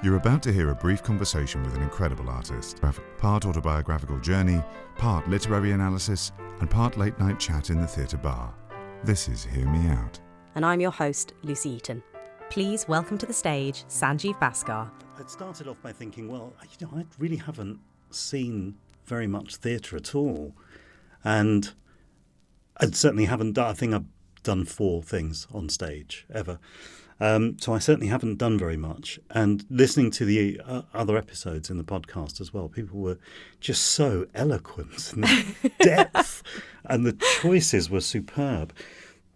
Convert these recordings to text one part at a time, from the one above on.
You're about to hear a brief conversation with an incredible artist. Part autobiographical journey, part literary analysis, and part late-night chat in the theatre bar. This is Hear Me Out. And I'm your host, Lucy Eaton. Please welcome to the stage Sanjeev Bhaskar. I'd started off by thinking, well, I really haven't seen very much theatre at all. And I certainly haven't done, I think I've done 4 things on stage ever. So I certainly haven't done very much. And listening to the other episodes in the podcast as well, people were just so eloquent and the depth and the choices were superb.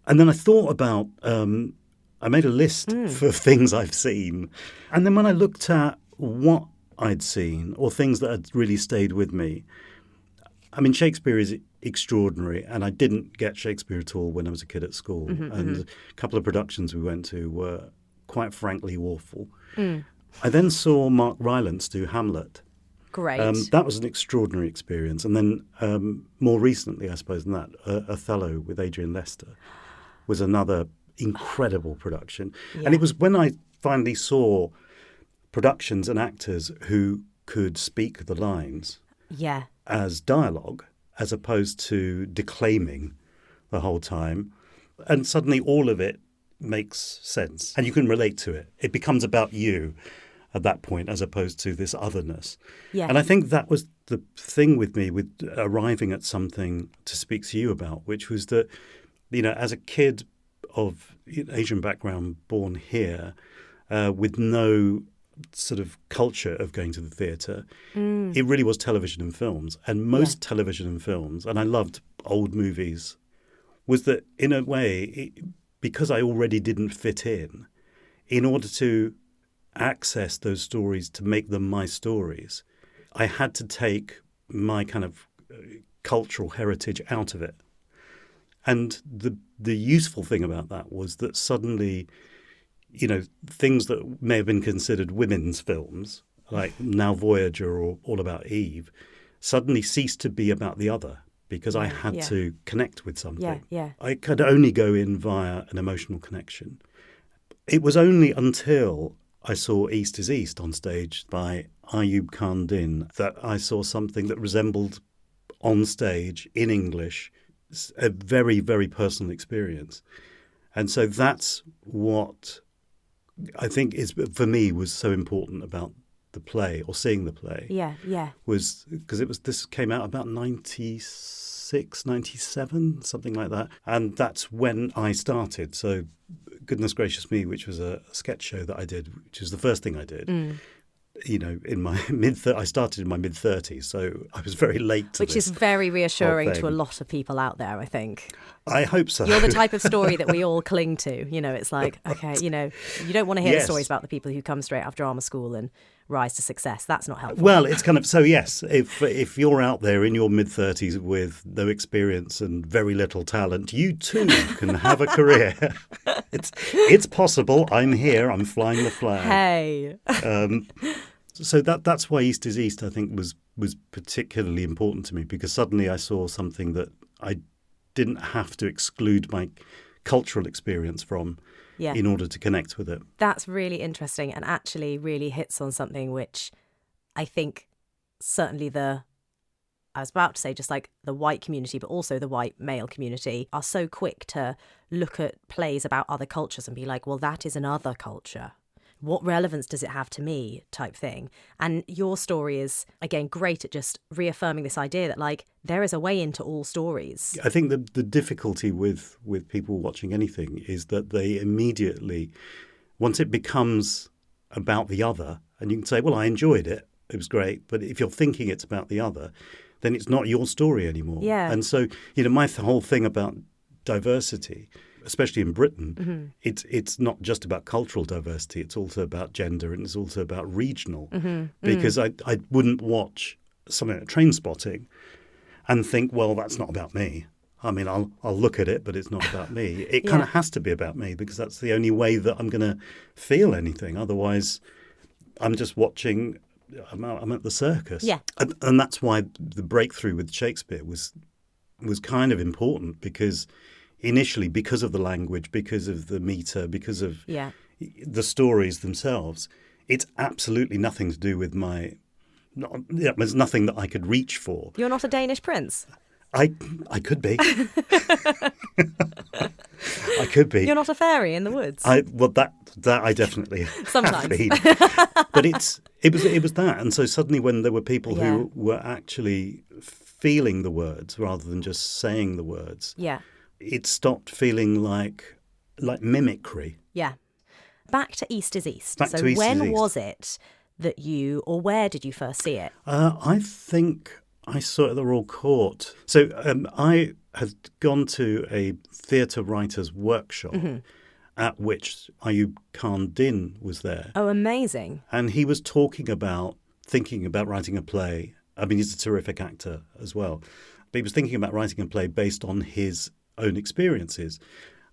And then I thought about, I made a list for things I've seen. And then when I looked at what I'd seen or things that had really stayed with me, I mean, Shakespeare is extraordinary, and I didn't get Shakespeare at all when I was a kid at school. And a couple of productions we went to were quite frankly awful. I then saw Mark Rylance do Hamlet. Great. That was an extraordinary experience. And then more recently, I suppose, than that, Othello with Adrian Lester was another incredible production. Yeah. And it was when I finally saw productions and actors who could speak the lines as dialogue, as opposed to declaiming the whole time. And suddenly all of it makes sense and you can relate to it. It becomes about you at that point as opposed to this otherness. Yeah. And I think that was the thing with me with arriving at something to speak to you about, which was that, you know, as a kid of Asian background born here with no sort of culture of going to the theatre, it really was television and films. And most television and films, and I loved old movies, was that in a way, because I already didn't fit in order to access those stories, to make them my stories, I had to take my kind of cultural heritage out of it. And the useful thing about that was that suddenly, you know, things that may have been considered women's films, like Now Voyager or All About Eve, suddenly ceased to be about the other because I had to connect with something. I could only go in via an emotional connection. It was only until I saw East is East on stage by Ayub Khan Din that I saw something that resembled on stage in English a very, very personal experience. And so that's what I think is, for me, was so important about the play or seeing the play. Was because this came out about 96, 97, something like that. And that's when I started. So Goodness Gracious Me, which was a sketch show that I did, which was the first thing I did. You know, in my I started in my mid-30s, so I was very late to Which is very reassuring to a lot of people out there, I think. I hope so. You're the type of story that we all cling to. You know, it's like, okay, you know, you don't want to hear the stories about the people who come straight out of drama school and rise to success. That's not helpful. Well, it's kind of, so yes, if you're out there in your mid-30s with no experience and very little talent, you too can have a career. It's possible. I'm here. I'm flying the flag. Hey. So that's why East is East, I think, was particularly important to me, because suddenly I saw something that I didn't have to exclude my cultural experience from in order to connect with it. That's really interesting and actually really hits on something which I think certainly I was about to say just like the white community, but also the white male community are so quick to look at plays about other cultures and be like, well, that is another culture. What relevance does it have to me type thing? And your story is, again, great at just reaffirming this idea that, like, there is a way into all stories. I think the difficulty with people watching anything is that they immediately, once it becomes about the other, and you can say, well, I enjoyed it, it was great, but if you're thinking it's about the other, then it's not your story anymore. Yeah. And so, you know, my whole thing about diversity, especially in Britain, it's not just about cultural diversity. It's also about gender, and it's also about regional. Because I wouldn't watch something like Train Spotting and think, well, that's not about me. I mean, I'll look at it, but it's not about me. It kind of has to be about me, because that's the only way that I'm going to feel anything. Otherwise, I'm just watching I'm at the circus. Yeah. And that's why the breakthrough with Shakespeare was kind of important, because initially, because of the language, because of the meter, because of the stories themselves, it's absolutely nothing to do with there's nothing that I could reach for. You're not a Danish prince? I could be. I could be. You're not a fairy in the woods? That I definitely Sometimes. have been. But it was that. And so suddenly when there were people who were actually feeling the words rather than just saying the words, it stopped feeling like mimicry. Yeah. Back to East is East. Back to East when is East. was it that where did you first see it? I think I saw it at the Royal Court. So I had gone to a theatre writers' workshop at which Ayub Khan Din was there. Oh, amazing. And he was thinking about writing a play. I mean, he's a terrific actor as well. But he was thinking about writing a play based on his own experiences.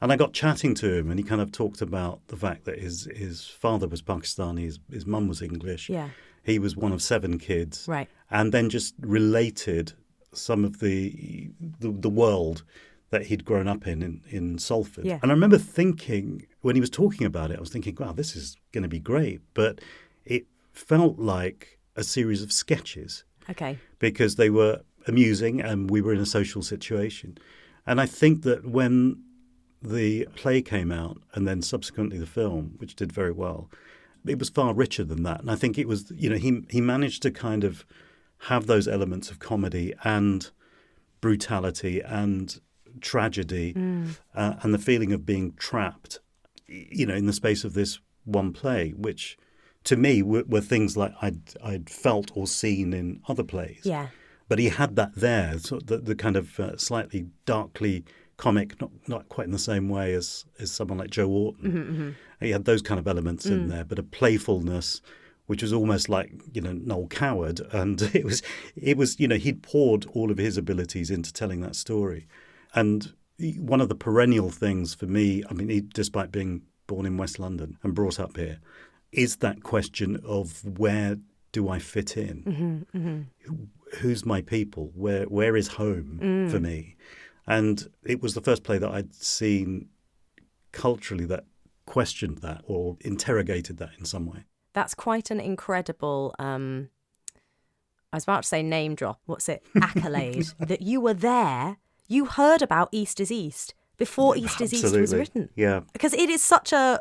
And I got chatting to him, and he kind of talked about the fact that his father was Pakistani, his mum was English. Yeah. He was one of 7 kids. Right. And then just related some of the world that he'd grown up in Salford. Yeah. And I remember thinking, when he was talking about it, I was thinking, wow, this is going to be great. But it felt like a series of sketches. Okay. Because they were amusing and we were in a social situation. And I think that when the play came out and then subsequently the film, which did very well, it was far richer than that. And I think it was, he managed to kind of have those elements of comedy and brutality and tragedy and the feeling of being trapped, in the space of this one play, which to me were things like I'd felt or seen in other plays. Yeah. But he had that there, sort of the kind of slightly darkly comic, not quite in the same way as someone like Joe Orton. Mm-hmm. He had those kind of elements in there, but a playfulness which was almost like Noel Coward, and it was he'd poured all of his abilities into telling that story. And one of the perennial things for me, I mean, despite being born in West London and brought up here, is that question of where do I fit in? Mm-hmm, mm-hmm. Who's my people? Where is home for me? And it was the first play that I'd seen culturally that questioned that or interrogated that in some way. That's quite an incredible, I was about to say name drop, accolade, that you were there, you heard about East is East before East is East was written. Yeah. Because it is such a,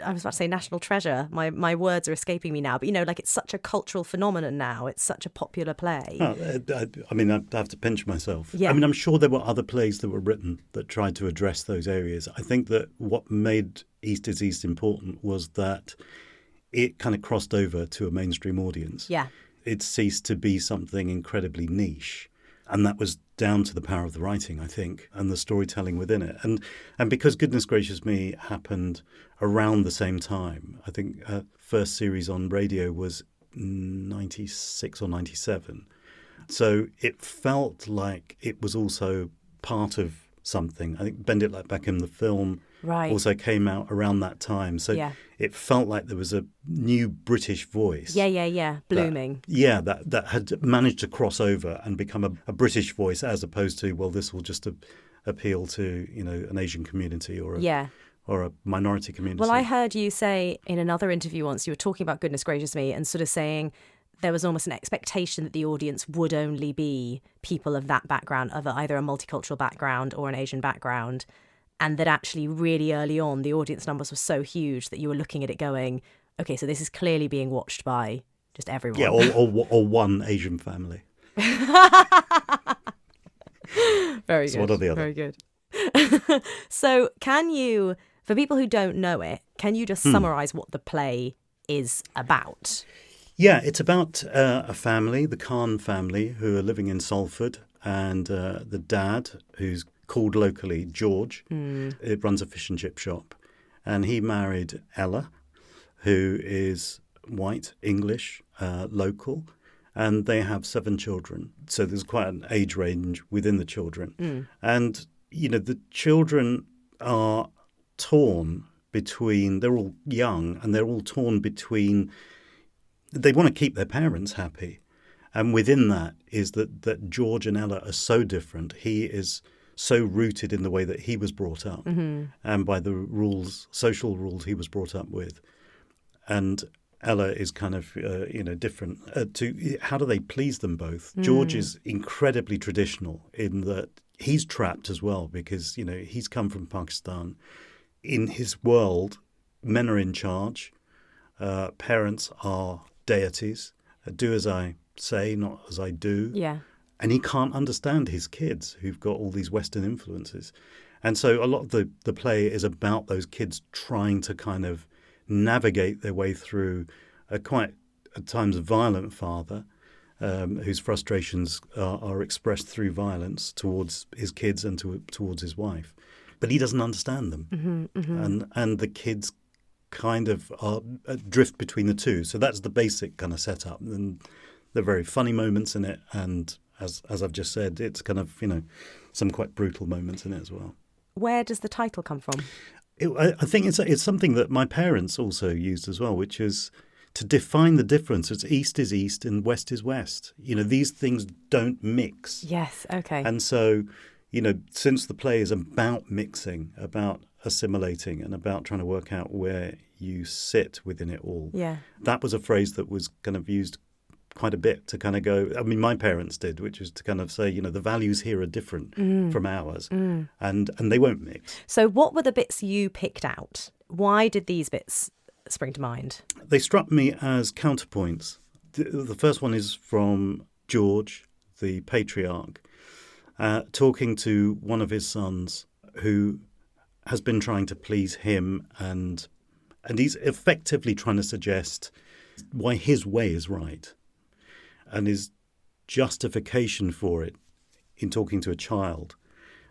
I was about to say national treasure. My words are escaping me now. But, it's such a cultural phenomenon now. It's such a popular play. I mean, I have to pinch myself. Yeah. I mean, I'm sure there were other plays that were written that tried to address those areas. I think that what made East is East important was that it kind of crossed over to a mainstream audience. Yeah. It ceased to be something incredibly niche. And that was down to the power of the writing, I think, and the storytelling within it. And because Goodness Gracious Me happened around the same time, I think first series on radio was 96 or 97. So it felt like it was also part of something. I think Bend It Like Beckham, the film, also came out around that time. So it felt like there was a new British voice. Yeah. Blooming. That had managed to cross over and become a British voice, as opposed to, well, this will just appeal to, an Asian community or a minority community. Well, I heard you say in another interview once, you were talking about Goodness Gracious Me and sort of saying there was almost an expectation that the audience would only be people of that background, of either a multicultural background or an Asian background. And that actually really early on, the audience numbers were so huge that you were looking at it going, okay, so this is clearly being watched by just everyone. Yeah, or one Asian family. Very good. So what are the other? Very good. So can you, for people who don't know it, can you just summarise what the play is about? Yeah, it's about a family, the Khan family, who are living in Salford, and the dad, who's called locally George, it runs a fish and chip shop. And he married Ella, who is white, English, local, and they have 7 children. So there's quite an age range within the children. And, the children are torn between, they're all young, and they're all torn between they want to keep their parents happy. And within that is that George and Ella are so different. He is so rooted in the way that he was brought up and by the social rules he was brought up with. And Ella is kind of, different. How do they please them both? George is incredibly traditional in that he's trapped as well because, he's come from Pakistan. In his world, men are in charge. Parents are deities. Do as I say, not as I do. Yeah. And he can't understand his kids who've got all these Western influences. And so a lot of the play is about those kids trying to kind of navigate their way through a quite, at times, violent father whose frustrations are expressed through violence towards his kids and towards his wife. But he doesn't understand them. And the kids kind of drift between the two. So that's the basic kind of setup. And there are very funny moments in it. And as I've just said, it's kind of, some quite brutal moments in it as well. Where does the title come from? I think it's something that my parents also used as well, which is to define the difference. It's East is East and West is West. These things don't mix. Yes, okay. And so, since the play is about mixing, about assimilating and about trying to work out where you sit within it all, that was a phrase that was kind of used quite a bit to kind of go, I mean, my parents did, which is to kind of say, the values here are different from ours and they won't mix. So what were the bits you picked out? Why did these bits spring to mind? They struck me as counterpoints. The first one is from George, the patriarch, talking to one of his sons who has been trying to please him and he's effectively trying to suggest why his way is right. And his justification for it in talking to a child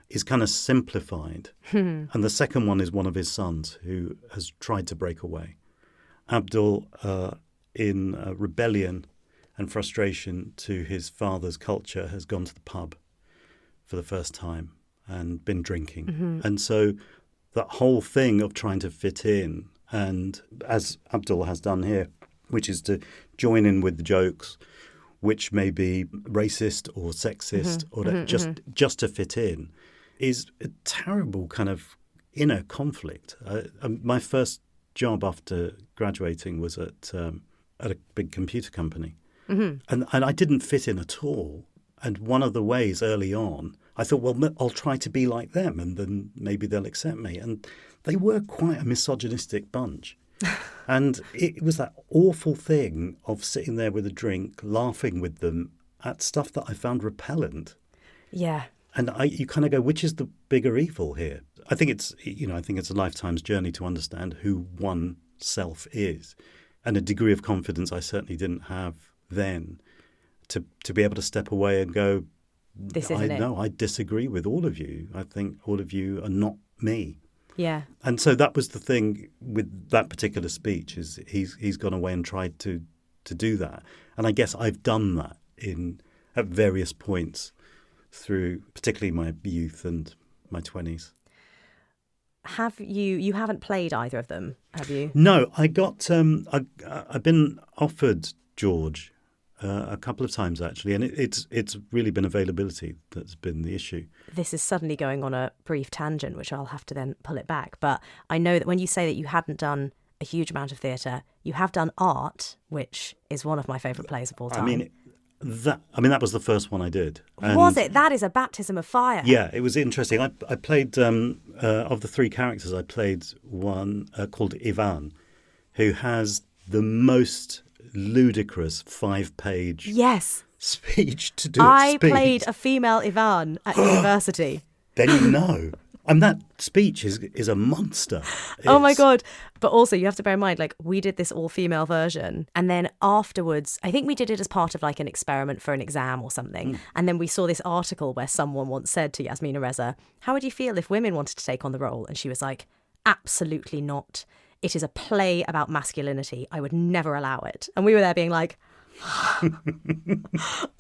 is kind of simplified. And the second one is one of his sons who has tried to break away. Abdul, in rebellion and frustration to his father's culture, has gone to the pub for the first time and been drinking. And so that whole thing of trying to fit in, and as Abdul has done here, which is to join in with the jokes, which may be racist or sexist or just to fit in, is a terrible kind of inner conflict. My first job after graduating was at a big computer company. And I didn't fit in at all. And one of the ways early on, I thought, well, I'll try to be like them and then maybe they'll accept me. And they were quite a misogynistic bunch. And it was that awful thing of sitting there with a drink, laughing with them at stuff that I found repellent. Yeah. And you kind of go, which is the bigger evil here? I think it's a lifetime's journey to understand who one self is, and a degree of confidence I certainly didn't have then to be able to step away and go, this isn't it. No, I disagree with all of you. I think all of you are not me. Yeah. And so that was the thing with that particular speech, is he's gone away and tried to do that. And I guess I've done that at various points through particularly my youth and my 20s. You haven't played either of them, have you? No, I got I've been offered George a couple of times actually, and it's really been availability that's been the issue. This is suddenly going on a brief tangent, which I'll have to then pull it back. But I know that when you say that you hadn't done a huge amount of theatre, you have done art, which is one of my favourite plays of all time. That was the first one I did. Was it? That is a baptism of fire. Yeah, it was interesting. I played, of the three characters, I played one called Ivan, who has the most ludicrous 5-page speech to do. I played a female Ivan at university. Then you know. And that speech is a monster. Oh my God. But also you have to bear in mind, we did this all-female version. And then afterwards, I think we did it as part of an experiment for an exam or something. And then we saw this article where someone once said to Yasmina Reza, how would you feel if women wanted to take on the role? And she was like, absolutely not. It is a play about masculinity. I would never allow it. And we were there being like,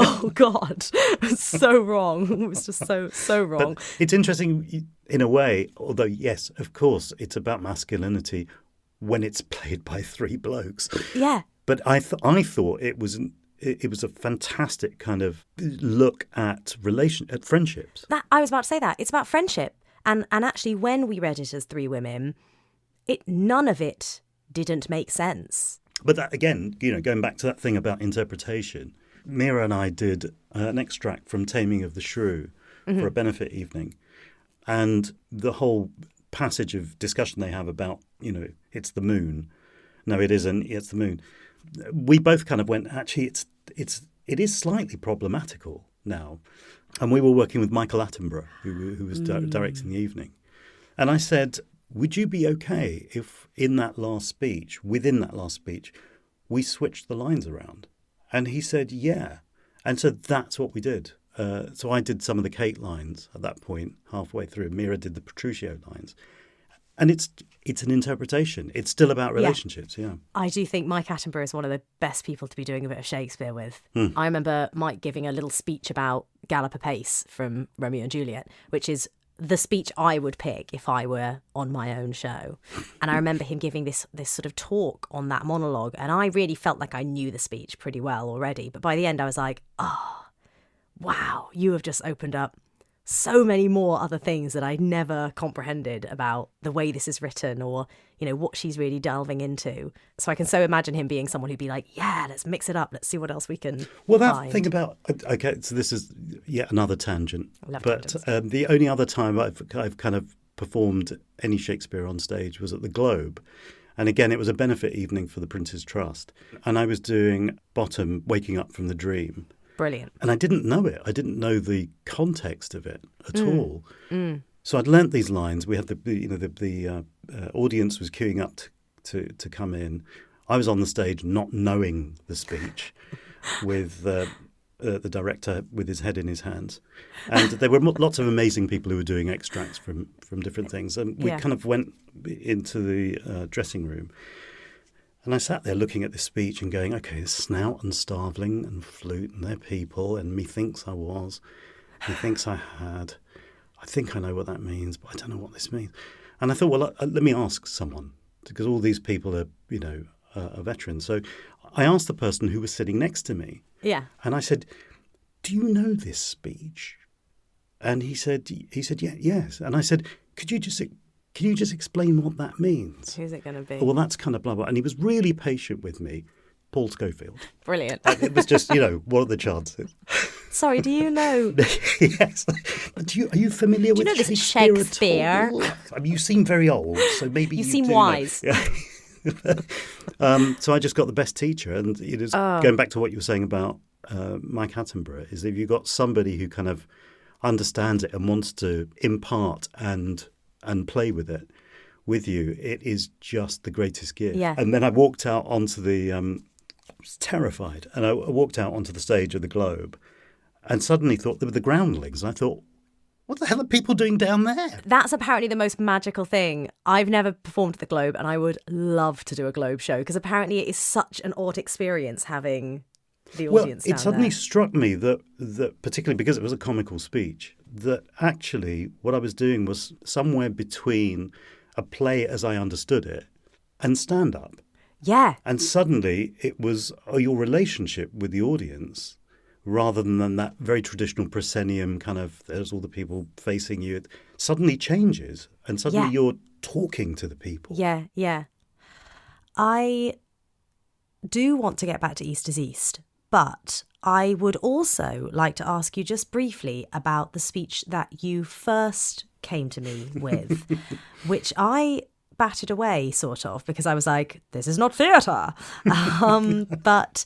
oh God, it's so wrong. It was just so wrong. But it's interesting in a way, although yes, of course, it's about masculinity when it's played by three blokes. Yeah. But I thought it was a fantastic kind of look at friendships. I was about to say that. It's about friendship. And actually, when we read it as three women, none of it didn't make sense. But that, again, going back to that thing about interpretation, Mira and I did an extract from Taming of the Shrew for a benefit evening. And the whole passage of discussion they have about, it's the moon. No, it isn't. It's the moon. We both kind of went, actually, it is slightly problematical now. And we were working with Michael Attenborough, who was directing the evening. And I said, would you be okay if within that last speech, we switched the lines around? And he said, yeah. And so that's what we did. So I did some of the Kate lines at that point, halfway through. Mira did the Petruchio lines. And it's an interpretation. It's still about relationships, yeah. I do think Mike Attenborough is one of the best people to be doing a bit of Shakespeare with. I remember Mike giving a little speech about Gallop Apace from Romeo and Juliet, which is the speech I would pick if I were on my own show. And I remember him giving this sort of talk on that monologue, and I really felt like I knew the speech pretty well already. But by the end, I was like, oh, wow, you have just opened up so many more other things that I'd never comprehended about the way this is written or, what she's really delving into. So I can so imagine him being someone who'd be like, yeah, let's mix it up. Let's see what else we can find. Thing about, okay, so this is yet another tangent. I love but the only other time I've kind of performed any Shakespeare on stage was at the Globe. And again, it was a benefit evening for the Prince's Trust. And I was doing Bottom, Waking Up from the Dream. Brilliant. And I didn't know it. I didn't know the context of it at all. So I'd learnt these lines. We had the audience was queuing up to come in. I was on the stage not knowing the speech with the director with his head in his hands. And there were lots of amazing people who were doing extracts from different things. And we kind of went into the dressing room. And I sat there looking at this speech and going, okay, snout and starveling and flute and they're people and methinks I was, methinks I had. I think I know what that means, but I don't know what this means. And I thought, well, let me ask someone, because all these people are, are veterans. So I asked the person who was sitting next to me. Yeah. And I said, do you know this speech? And he said, yeah, yes. And I said, can you just explain what that means? Who's it going to be? Well, that's kind of blah, blah. And he was really patient with me. Paul Schofield. Brilliant. It was just, what are the chances? Sorry, do you know? Yes. Are you familiar with Shakespeare at all? I mean, you seem very old, so maybe you seem wise. Yeah. So I just got the best teacher. And it is going back to what you were saying about Mike Attenborough, is if you've got somebody who kind of understands it and wants to impart and play with you, it is just the greatest gift. Yeah. And then I walked out onto the, I was terrified, and I walked out onto the stage of the Globe and suddenly thought there were the groundlings. And I thought, what the hell are people doing down there? That's apparently the most magical thing. I've never performed at the Globe, and I would love to do a Globe show, because apparently it is such an odd experience having the audience down it suddenly there. struck me that particularly because it was a comical speech, that actually what I was doing was somewhere between a play as I understood it and stand-up. Yeah. And suddenly it was your relationship with the audience rather than that very traditional proscenium kind of, there's all the people facing you. It suddenly changes and suddenly you're talking to the people. Yeah, yeah. I do want to get back to East is East, but I would also like to ask you just briefly about the speech that you first came to me with, which I batted away, sort of, because I was like, this is not theatre. But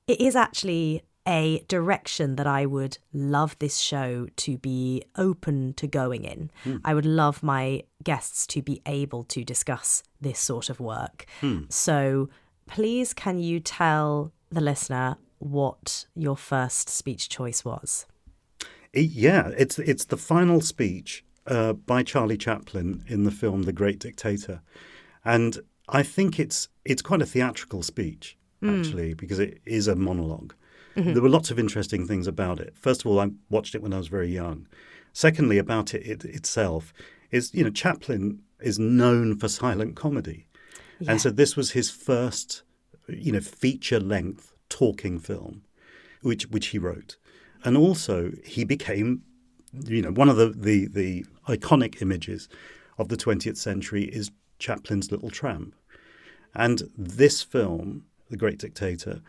it is actually a direction that I would love this show to be open to going in. I would love my guests to be able to discuss this sort of work. So please, can you tell the listener what your first speech choice was? It's the final speech by Charlie Chaplin in the film The Great Dictator. And I think it's quite a theatrical speech, actually, because it is a monologue. There were lots of interesting things about it. First of all, I watched it when I was very young. Secondly, about it itself is, Chaplin is known for silent comedy. Yeah. And so this was his first feature-length talking film, which he wrote. And also he became, one of the iconic images of the 20th century is Chaplin's Little Tramp. And this film, The Great Dictator,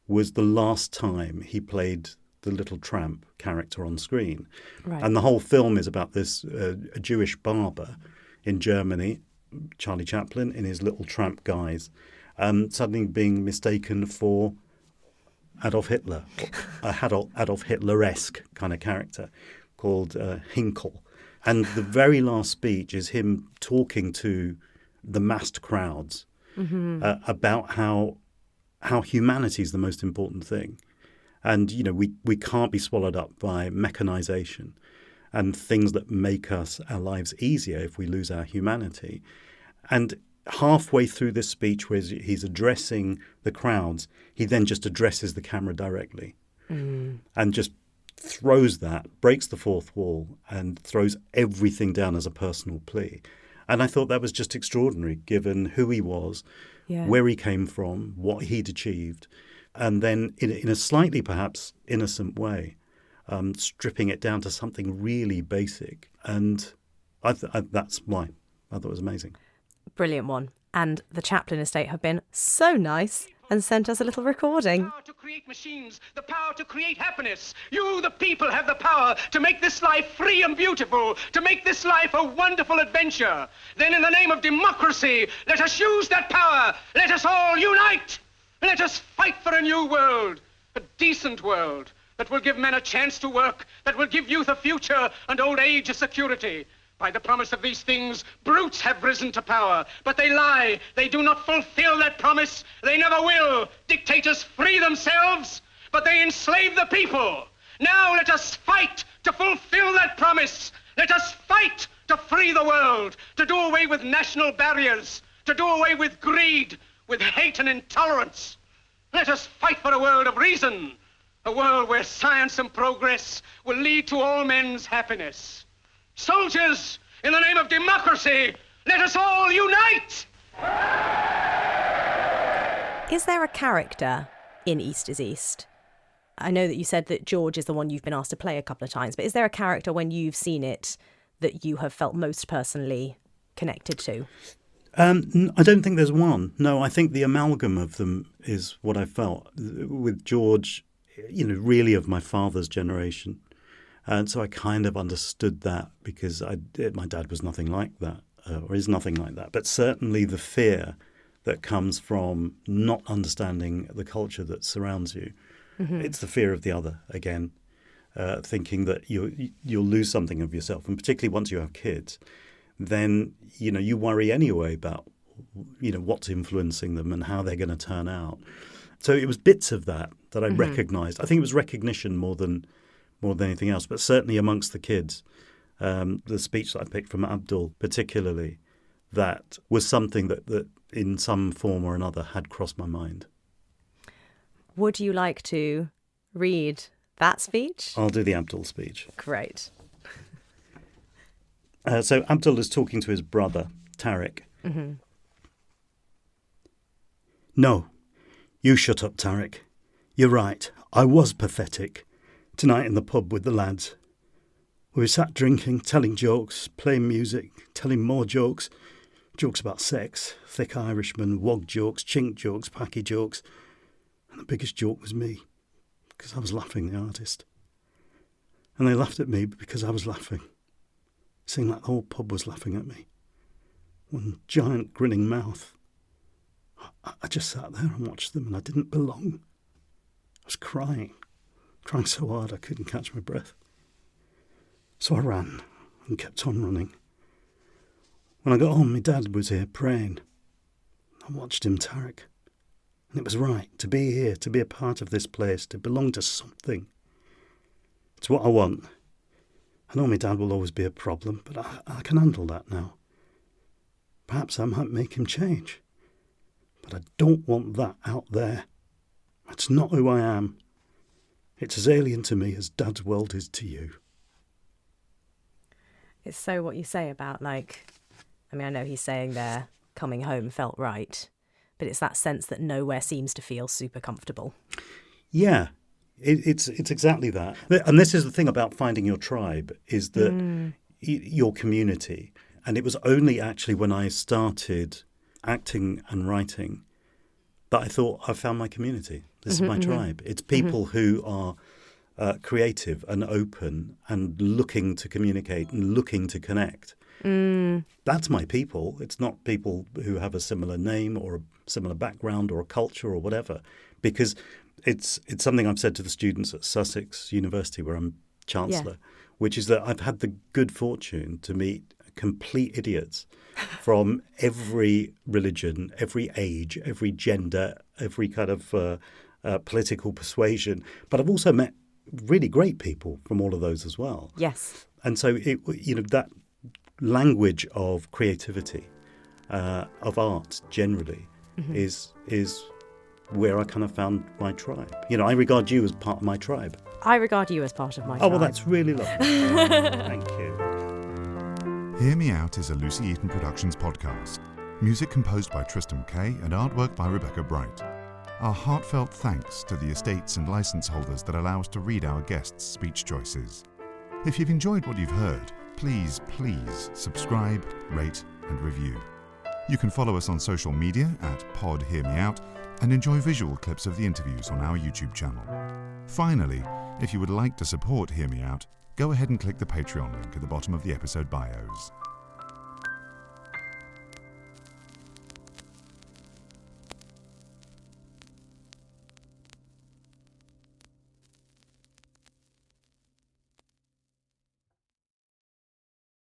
was the last time he played the Little Tramp character on screen. Right. And the whole film is about this a Jewish barber in Germany, Charlie Chaplin, in his little tramp guise, suddenly being mistaken for Adolf Hitler, a Adolf Hitler-esque kind of character called Hinkle. And the very last speech is him talking to the massed crowds about how humanity is the most important thing. And, we can't be swallowed up by mechanization and things that make our lives easier if we lose our humanity. And halfway through this speech where he's addressing the crowds, he then just addresses the camera directly and just breaks the fourth wall and throws everything down as a personal plea. And I thought that was just extraordinary, given who he was, where he came from, what he'd achieved, and then in a slightly perhaps innocent way, stripping it down to something really basic. And that's why I thought it was amazing. Brilliant one. And the Chaplin estate have been so nice and sent us a little recording. The power to create machines, the power to create happiness. You, the people, have the power to make this life free and beautiful, to make this life a wonderful adventure. Then in the name of democracy, let us use that power. Let us all unite. Let us fight for a new world, a decent world that will give men a chance to work, that will give youth a future and old age a security. By the promise of these things, brutes have risen to power, but they lie. They do not fulfill that promise. They never will. Dictators free themselves, but they enslave the people. Now let us fight to fulfill that promise. Let us fight to free the world, to do away with national barriers, to do away with greed, with hate and intolerance. Let us fight for a world of reason, a world where science and progress will lead to all men's happiness. Soldiers, in the name of democracy, let us all unite! Is there a character in East is East? I know that you said that George is the one you've been asked to play a couple of times, but is there a character when you've seen it that you have felt most personally connected to? I don't think there's one. No, I think the amalgam of them is what I felt. With George, really of my father's generation. And so I kind of understood that because my dad was nothing like that, or is nothing like that. But certainly the fear that comes from not understanding the culture that surrounds you. Mm-hmm. It's the fear of the other again, thinking that you'll lose something of yourself. And particularly once you have kids, then, you worry anyway about, what's influencing them and how they're going to turn out. So it was bits of that I recognised. I think it was recognition more than anything else, but certainly amongst the kids, the speech that I picked from Abdul particularly, that was something that in some form or another had crossed my mind. Would you like to read that speech? I'll do the Abdul speech. Great. So Abdul is talking to his brother, Tariq. Mm-hmm. No, you shut up, Tariq. You're right, I was pathetic. Tonight in the pub with the lads. We sat drinking, telling jokes, playing music, telling more jokes. Jokes about sex, thick Irishmen, wog jokes, chink jokes, packy jokes. And the biggest joke was me, because I was laughing, the artist. And they laughed at me because I was laughing. Seemed like the whole pub was laughing at me. One giant grinning mouth. I just sat there and watched them and I didn't belong. I was crying so hard I couldn't catch my breath. So I ran and kept on running. When I got home, my dad was here praying. I watched him, Tariq. And it was right to be here, to be a part of this place, to belong to something. It's what I want. I know my dad will always be a problem, but I can handle that now. Perhaps I might make him change. But I don't want that out there. That's not who I am. It's as alien to me as Dad's world is to you. It's so what you say about, I know he's saying there, coming home felt right. but it's that sense that nowhere seems to feel super comfortable. Yeah, it's exactly that. And this is the thing about finding your tribe, is that your community. And it was only actually when I started acting and writing that I thought, I found my community. This is my tribe. It's people who are creative and open and looking to communicate and looking to connect. That's my people. It's not people who have a similar name or a similar background or a culture or whatever, because it's something I've said to the students at Sussex University, where I'm chancellor, which is that I've had the good fortune to meet complete idiots from every religion, every age, every gender, every kind of political persuasion. But I've also met really great people from all of those as well. Yes. And so, that language of creativity, of art generally, is where I kind of found my tribe. I regard you as part of my tribe. I regard you as part of my tribe. Oh, well, that's really lovely. Thank you. Hear Me Out is a Lucy Eaton Productions podcast. Music composed by Tristan Kay and artwork by Rebecca Bright. Our heartfelt thanks to the estates and license holders that allow us to read our guests' speech choices. If you've enjoyed what you've heard, please subscribe, rate and review. You can follow us on social media at Pod Hear Me Out and enjoy visual clips of the interviews on our YouTube channel. Finally, if you would like to support Hear Me Out, go ahead and click the Patreon link at the bottom of the episode bios.